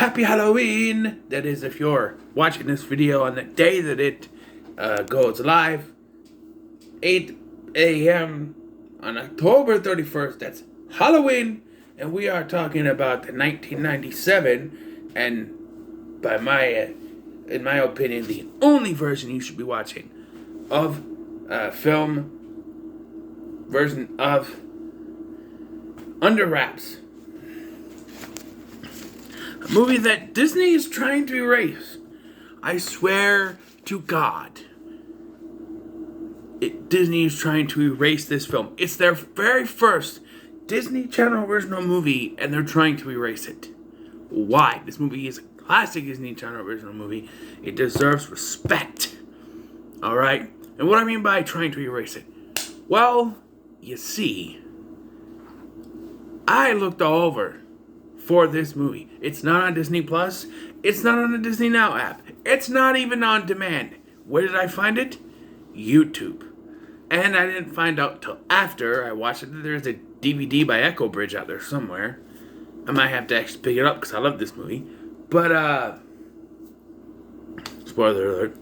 Happy Halloween! That is, if you're watching this video on the day that it goes live, 8 a.m. on October 31st. That's Halloween, and we are talking about the 1997, and in my opinion, the only version you should be watching of film version of Under Wraps. A movie that Disney is trying to erase. I swear to God. Disney is trying to erase this film. It's their very first Disney Channel original movie, and they're trying to erase it. Why? This movie is a classic Disney Channel original movie. It deserves respect. Alright? And what I mean by trying to erase it? Well, you see, I looked all over for this movie. It's not on Disney Plus. It's not on the Disney Now app. It's not even on demand. Where did I find it? YouTube. And I didn't find out till after I watched it that there's a DVD by Echo Bridge out there somewhere. I might have to actually pick it up because I love this movie. But, spoiler alert.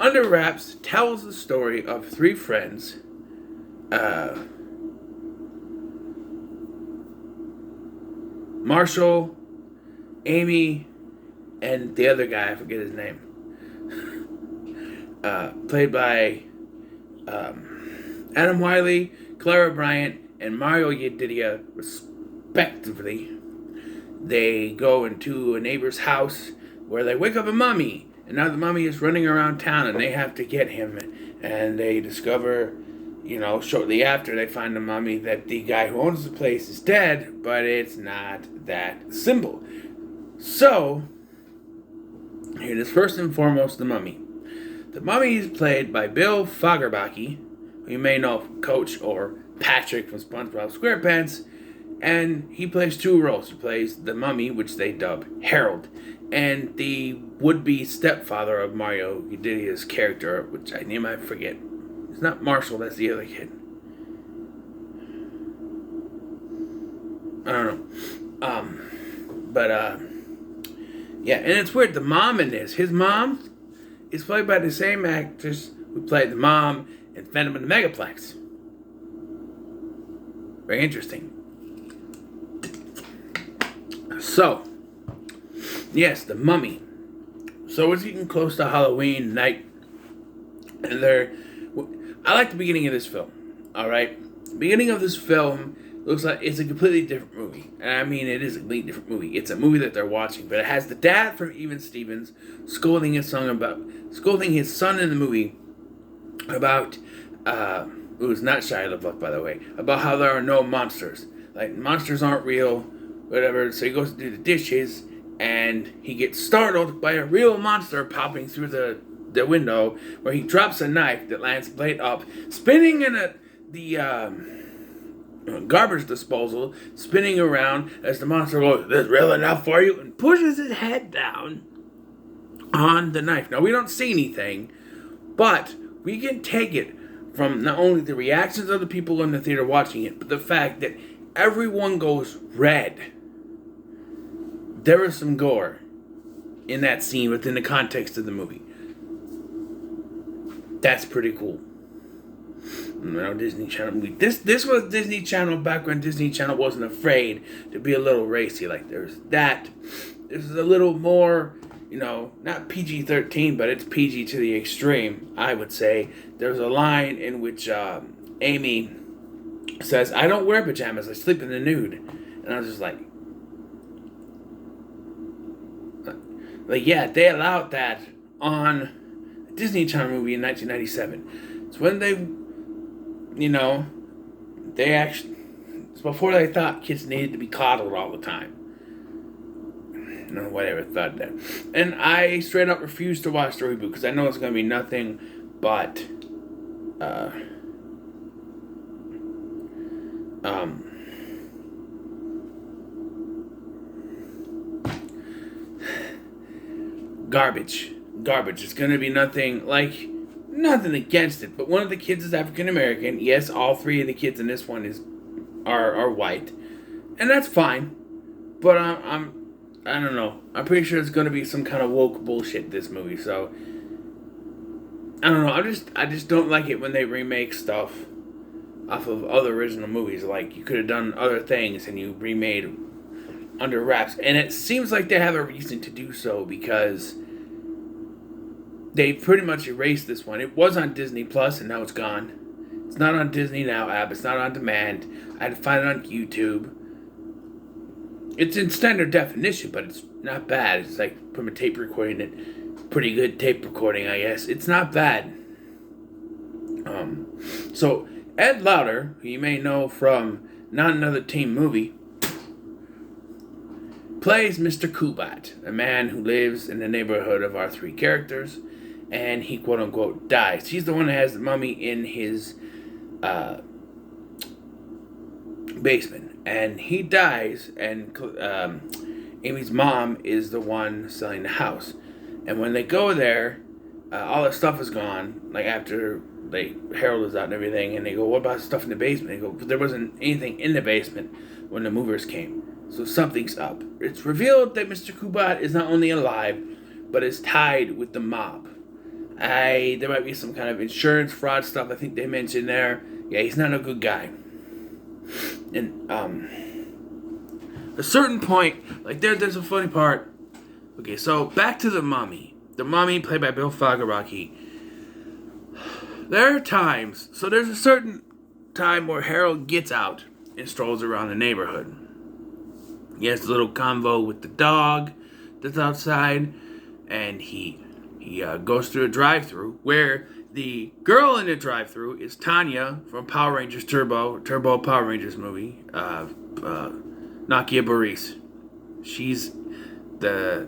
Under Wraps tells the story of three friends. Marshall, Amy, and the other guy, I forget his name. Played by Adam Wiley, Clara Bryant, and Mario Yedidia, respectively. They go into a neighbor's house where they wake up a mummy, and now the mummy is running around town, and they have to get him. And they discover, shortly after, they find the mummy that the guy who owns the place is dead, but it's not that simple. So, here it is first and foremost, the mummy. The mummy is played by Bill Fagerbakke, who you may know Coach or Patrick from SpongeBob SquarePants, and he plays two roles. He plays the mummy, which they dub Harold, and the would-be stepfather of Mario Yedidia's character, which I forget. It's not Marshall, that's the other kid. I don't know. Yeah, and it's weird. The mom in this, his mom is played by the same actress who played the mom in Phantom of the Megaplex. Very interesting. So, yes, the mummy. So it's getting close to Halloween night, and I like the beginning of this film. All right, the beginning of this film looks like it's a completely different movie. And I mean, it is a completely different movie. It's a movie that they're watching, but it has the dad from Even Stevens scolding his son in the movie about it was not Shia LaBeouf, by the way, about how there are no monsters. Like, monsters aren't real, whatever. So he goes to do the dishes, and he gets startled by a real monster popping through the window, where he drops a knife that lands blade up, spinning in the garbage disposal, spinning around as the monster goes, "This real enough for you?" and pushes his head down on the knife. Now, we don't see anything, but we can take it from not only the reactions of the people in the theater watching it, but the fact that everyone goes red. There is some gore in that scene within the context of the movie. That's pretty cool. Disney Channel movie. This was Disney Channel back when Disney Channel wasn't afraid to be a little racy. Like, there's that. This is a little more, not PG-13, but it's PG to the extreme, I would say. There's a line in which Amy says, "I don't wear pajamas, I sleep in the nude." And I was just like, yeah, they allowed that on a Disney Channel movie in 1997. It's when they it's before they thought kids needed to be coddled all the time. No one ever thought that. And I straight up refused to watch the reboot because I know it's going to be nothing but garbage. It's going to be nothing against it, but one of the kids is African American. Yes, all three of the kids in this one are white, and that's fine. But I don't know. I'm pretty sure it's gonna be some kind of woke bullshit, this movie. So I don't know. I just don't like it when they remake stuff off of other original movies. Like, you could have done other things and you remade under wraps. And it seems like they have a reason to do so, because they pretty much erased this one. It was on Disney Plus and now it's gone. It's not on Disney Now app. It's not on demand. I had to find it on YouTube. It's in standard definition, but it's not bad. It's like from a tape recording. Pretty good tape recording, I guess. It's not bad. So Ed Lauter, who you may know from Not Another Teen Movie, plays Mr. Kubat, a man who lives in the neighborhood of our three characters, and he quote-unquote dies. He's the one that has the mummy in his basement, and he dies, and Amy's mom is the one selling the house. And when they go there, all the stuff is gone, like after Harold is out and everything, and they go, what about stuff in the basement? They go, there wasn't anything in the basement when the movers came, so something's up. It's revealed that Mr. Kubat is not only alive, but is tied with the mob. There might be some kind of insurance fraud stuff I think they mentioned there. Yeah, he's not a good guy. And a certain point, like there's a funny part. Okay, so back to the mummy. The mummy, played by Bill Fageraki. There are times, so there's a certain time where Harold gets out and strolls around the neighborhood. He has a little convo with the dog that's outside, and he goes through a drive-thru where the girl in the drive-thru is Tanya from Power Rangers Turbo Power Rangers movie, Nakia Burrese. She's the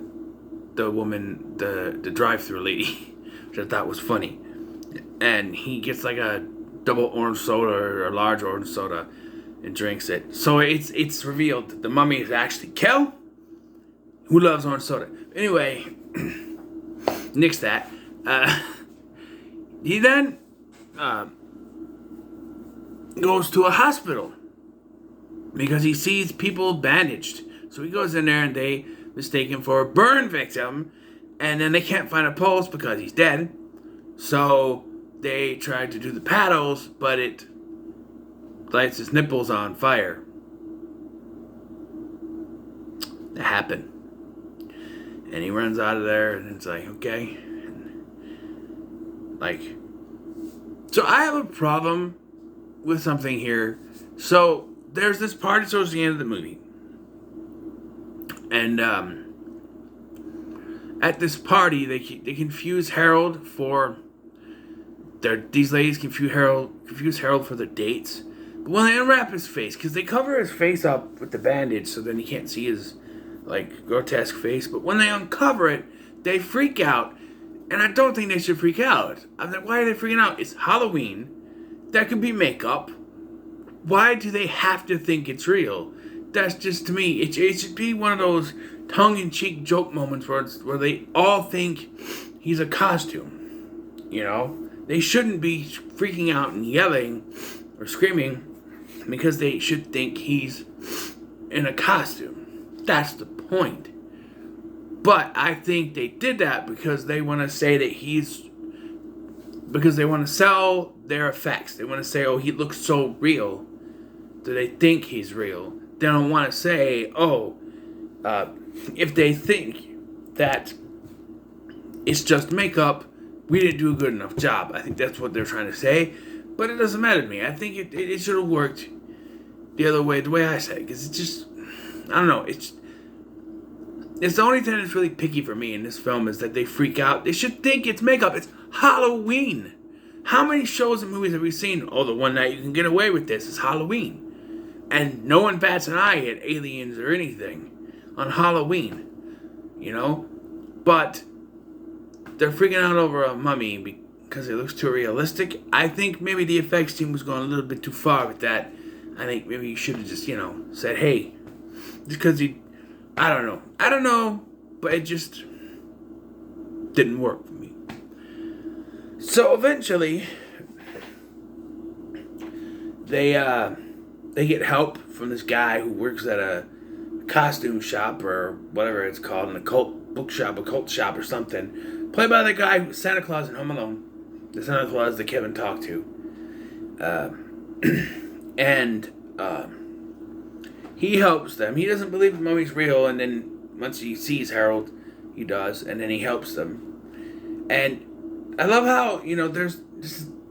woman, the drive-thru lady, which I thought was funny. And he gets like a double orange soda or a large orange soda and drinks it. So it's revealed that the mummy is actually Kel, who loves orange soda. Anyway, nix that. He then goes to a hospital because he sees people bandaged. So he goes in there and they mistake him for a burn victim, and then they can't find a pulse because he's dead. So they try to do the paddles, but it lights his nipples on fire. That happened. And he runs out of there, and it's like, okay. So I have a problem with something here. So there's this party towards the end of the movie. And at this party, they confuse Harold for these ladies confuse Harold for their dates. But when they unwrap his face, because they cover his face up with the bandage, so then you can't see his grotesque face. But when they uncover it, they freak out, and I don't think they should freak out. I'm like, why are they freaking out? It's Halloween. That could be makeup. Why do they have to think it's real? That's just, to me, it should be one of those tongue-in-cheek joke moments where they all think he's a costume. You know? They shouldn't be freaking out and yelling or screaming because they should think he's in a costume. That's the point. But I think they did that because they want to say that because they want to sell their effects. They want to say, oh, he looks so real that they think he's real. They don't want to say, if they think that it's just makeup, we didn't do a good enough job. I think that's what they're trying to say. But it doesn't matter to me. I think it should have worked the other way, the way I said it. Because it's just, I don't know. It's the only thing that's really picky for me in this film is that they freak out. They should think it's makeup. It's Halloween. How many shows and movies have we seen? Oh, the one night you can get away with this is Halloween. And no one bats an eye at aliens or anything on Halloween. You know? But they're freaking out over a mummy because it looks too realistic. I think maybe the effects team was going a little bit too far with that. I think maybe you should have just, said, hey, just because I don't know, but it just didn't work for me. So eventually, they get help from this guy who works at a costume shop or whatever it's called, an occult bookshop, occult shop or something, played by the guy who was Santa Claus in Home Alone, the Santa Claus that Kevin talked to. And he helps them. He doesn't believe the mummy's real, and then once he sees Harold, he does, and then he helps them. And I love how, there's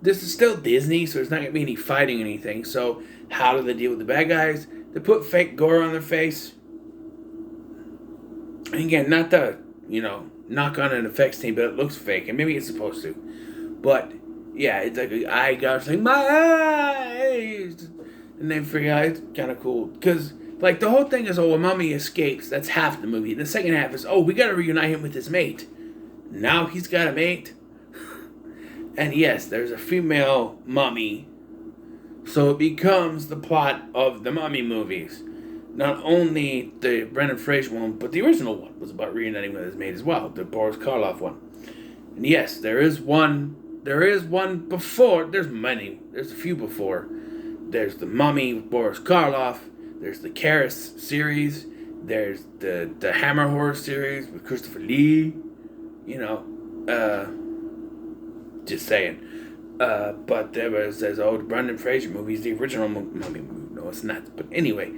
this is still Disney, so there's not going to be any fighting or anything. So how do they deal with the bad guys? They put fake gore on their face. And again, not to, knock on an effects team, but it looks fake, and maybe it's supposed to. But, yeah, it's like an eye gouge, like, my eyes! And then figure out it's kind of cool. Because, the whole thing is, a mummy escapes. That's half the movie. The second half is, we got to reunite him with his mate. Now he's got a mate. And yes, there's a female mummy. So it becomes the plot of the Mummy movies. Not only the Brendan Fraser one, but the original one was about reuniting with his mate as well. The Boris Karloff one. And yes, there is one before. There's many. There's a few before. There's the Mummy with Boris Karloff. There's the Karis series. There's the Hammer horror series with Christopher Lee. Just saying. But there's old Brendan Fraser movies, the original Mummy movie. No, it's not. But anyway,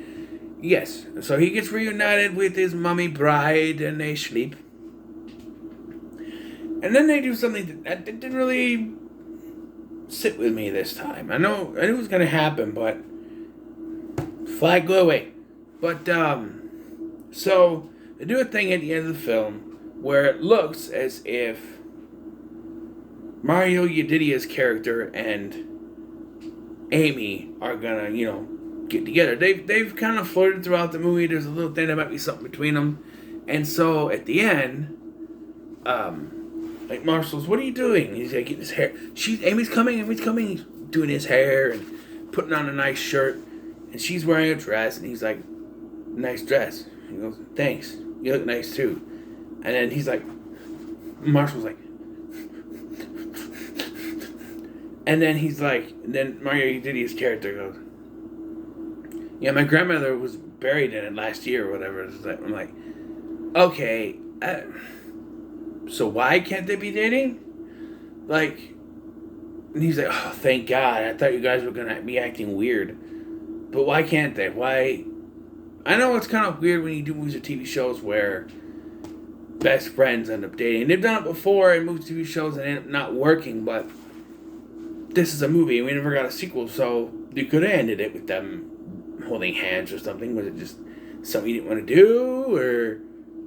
yes. So he gets reunited with his mummy bride, and they sleep. And then they do something that didn't really sit with me this time. I knew it was going to happen, but flag go away. But, so they do a thing at the end of the film where it looks as if Mario Yedidya's character and Amy are gonna, get together. They've kind of flirted throughout the movie. There's a little thing that might be something between them. And so at the end, Marshall's, what are you doing? He's like getting his hair. Amy's coming. He's doing his hair and putting on a nice shirt. And she's wearing a dress. And he's like, nice dress. He goes, thanks. You look nice too. And then he's like, Marshall's like, and then he's like, then Mario Yedidya's character goes, yeah, my grandmother was buried in it last year or whatever. I'm like, okay, so why can't they be dating? And he's like, oh, thank God. I thought you guys were going to be acting weird. But why can't they? Why? I know it's kind of weird when you do movies or TV shows where best friends end up dating. They've done it before in movies, TV shows, and end up not working, but this is a movie, and we never got a sequel, so you could have ended it with them holding hands or something. Was it just something you didn't want to do, or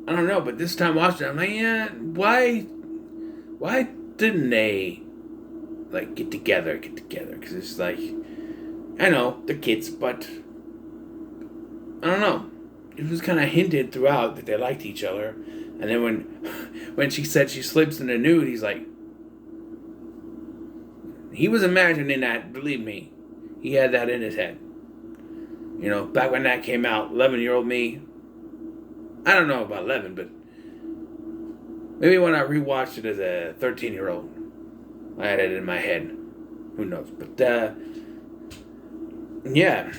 I don't know? But this time watching it, I'm like, yeah, why didn't they get together? Because it's like, I know they're kids, but I don't know. It was kind of hinted throughout that they liked each other, and then when she said she slips in the nude, he's like. He was imagining that, believe me. He had that in his head. Back when that came out, 11-year-old me, I don't know about 11, but maybe when I rewatched it as a 13-year-old, I had it in my head. Who knows? But, yeah.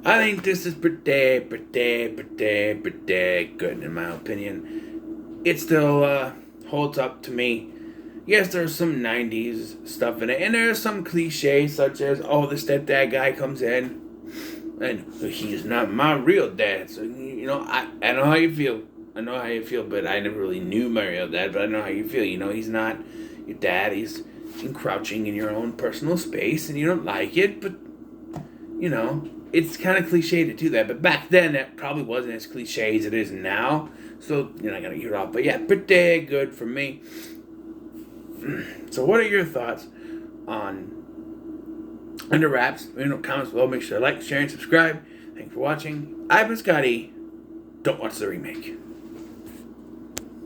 I think this is pretty good, in my opinion. It still holds up to me. Yes, there's some 90s stuff in it, and there's some cliches such as, the stepdad guy comes in, and he's not my real dad. So, I know how you feel. But I never really knew my real dad, but I know how you feel. He's not your dad. He's encroaching in your own personal space, and you don't like it, but, it's kind of cliche to do that. But back then, that probably wasn't as cliche as it is now, so you're not going to get it off. But yeah, pretty good for me. So what are your thoughts on Under Wraps? Comments below. Make sure to like, share, and subscribe. Thanks for watching. I've been Scotty. Don't watch the remake.